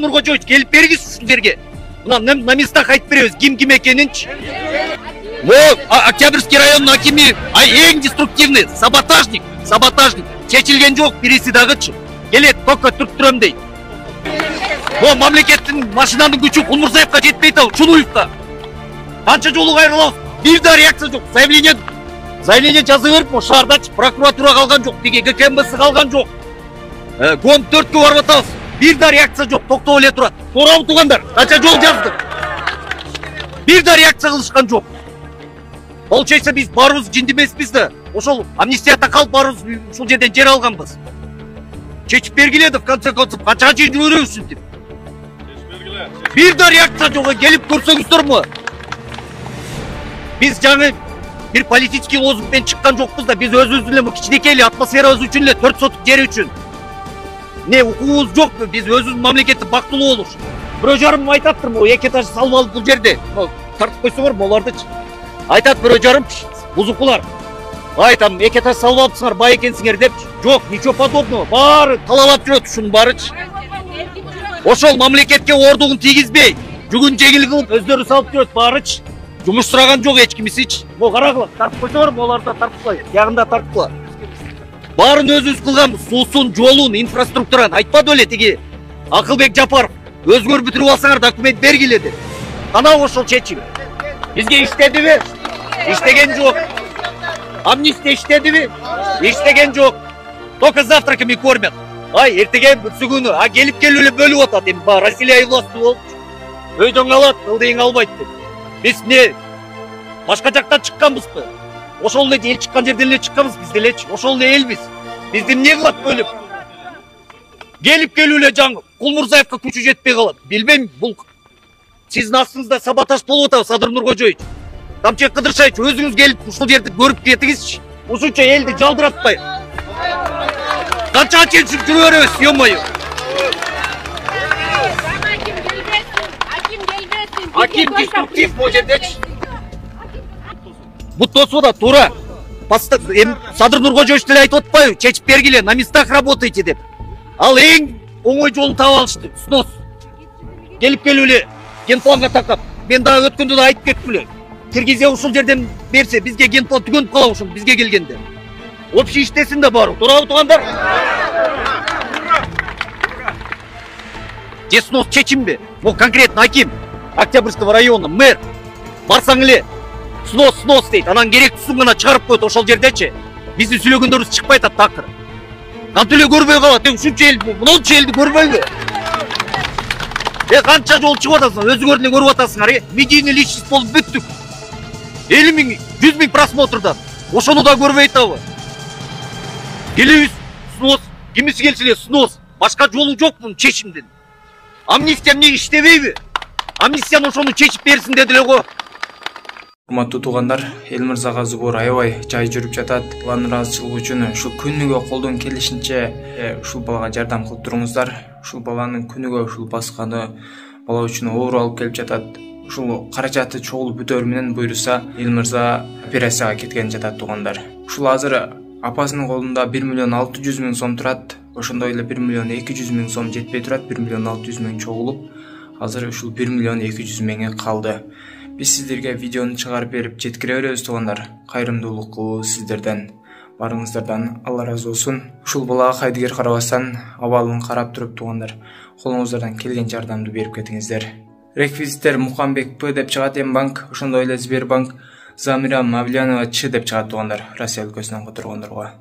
Нуркожоевич келип бергиз ушул жерге. Мына на местах айтып беребиз ким экенинчи. Октябрьский районун акими эң деструктивный саботажник. Чечилген жок бириси дагычы. Келет только түрттүрөм дейт. Мамлекеттин машинанын күчү Кулмурзаевка жетпейт ал, Чулуевка. Канча жолу кайрылабыз. Бир да реакция жок. Заявление жазып берип, шаардачы прокуратура калган жок, биги ГКМБС калган жок. Гон 4-кө барып атабыз. Бир да реакция жок, токтоп эле турат. Туурабы туугандар? Канча жол жаздык. Бир да реакция кылышкан жок. Получается биз баарыбыз жинди эмеспиз да. Ошол амнистияда калып баарыбыз ушул жерден жер алганбыз. Чечип бергиле в конце концов, канчага чейин жүрө беребиз деп. Бир да реакция жок, келип көрсөңүздөрмү? Биз жаңы bir политический лозунгмен чыккан жокпуз да, биз өзүбүз эле кичинекей эле атмосферабыз үчүн эле 4 сотук жери үчүн. Не укугубуз жокпу, биз өзүбүздүн мамлекетти бактылуу болуш. Бирөө жарым айтаптыр, могу 2 этаж салып алып бул жерде. Тартып койсоңор молардычы. Айтат бирөө жарым, бузукулар. Айтам 2 этаж салып алыпсыңар, бай экенсиңер деп. Жок, ничего подобного. Баары талап жүрөт ушунун баарычы. Ошол мамлекетке ордугун тийгизбей, жүгүн жеңил кылып өздөрү салып жүрөт баарычы. Жумуш сураган жок эч кимисичи. Карагыла, тартып койсоңор, моларда тартпай, ягында тартпа. Баарын өзүбүз кылганбыз, суусун, жолун, инфраструктураны айтпады эле тиги Акылбек Жапаров. Өзгөр бүтүрүп алсаңар документ бергиле деп. Кана ошол чечим. Бизге иштедиби? Иштеген жок. Амнистия иштедиби? Иштеген жок. Только завтраками кормят. Эртеге бүсүгүнү, келип эле бөлүп атат. Эми Россия власты болуп. Өйдөн калат, ылдыйың албайт деп. Биз не башка жактан чыкканбызбы? Ошол эле эл чыккан жерден эле чыкканбыз биз делечи. Ошол эле элбиз. Бизди эмне кылат бөлүп? Келип келүү эле жаңы Кулмурзаевка күчү жетпей калат. Билбейм, бул сиздин астыңызда саботаж болуп атабы, Садыр Нуркожоевич. Камчек Кыдыршаевич, өзүңүз келип ушул жерди көрүп кетиңизчи. Ушунча элди жалдыратпай. Канчага чейин жүрө беребиз, ё-моё. Аким деструктив бул жердечи. Бутосу да туура. Садыр Нуркожоевич деле айтып атпайбы, чечип бергиле, на местах работайте деп. Ал эң оңой жолун таап алышты. Снос. Келип келүү эле генпланга такап. Мен дагы өткөндө да айтып кеттим эле. Киргизия ушул жерден берсе, бизге генплан түгөнүп калабы ушул бизге келгенде. Общий иштесин да баары. Туурабы туугандар? Же снос чечимби? Могу конкретно аким Октябрьского района, мэр. Барсаң эле снос дейт. Анан керектүүсүн гана чыгарып коет ошол жердечи. Биздин сүйлөгөндөрүбүз чыкпай атат такыр. Кантип эле көрбөй калат? Ушунча эл, мынча элди көрбөйбү? Канча жол чыгып атасыңар, өзүңөр эле көрүп атасыңар, медийный личность болуп бүттүк. 50 миң, 100 миң просмотрдан. Ошону да көрбөй атабы? Келебиз, снос, кимиси келсе эле снос. Башка жолу жок мунун чечимдин. Амнистия эмне иштебейби? Амнистияны ошону чечип берсин деди эле го. Урматтуу туугандар, эл мырзага зубур аябай жай жүрүп жатат. Алардын ыраазычылыгы үчүн ушул күнүгө колдон келишинче ушул балага жардам кылып туруңуздар. Ушул баланын күнүгө ушул басканы бала үчүн оор алып келип жатат. Ушул каражаты чогулуп бүтөр менен буйруса, эл мырза операцияга кеткен жатат туугандар. Ушул азыр апасынын колунда 1.600.000 сом турат. Ошондой эле 1.200.000 сом жетпей турат. 1.600.000 чогулуп, азыр ушул 1.200.000 калды. Биз сиздерге видеону чыгарып берип жеткире беребиз туугандар. Кайрымдуулук сиздерден, барыңыздардан Алла разы болсун. Ушул балага кайдыгер карабастан абалын карап туруп туугандар, колуңуздардан келген жардамды берип кетиңиздер. Реквизиттер Мукамбек П деп чыгат, М-банк, ошондой эле Сбербанк, Замира Мавлянова Ч деп чыгат туугандар, Россия өлкөсүнөн которгондорго.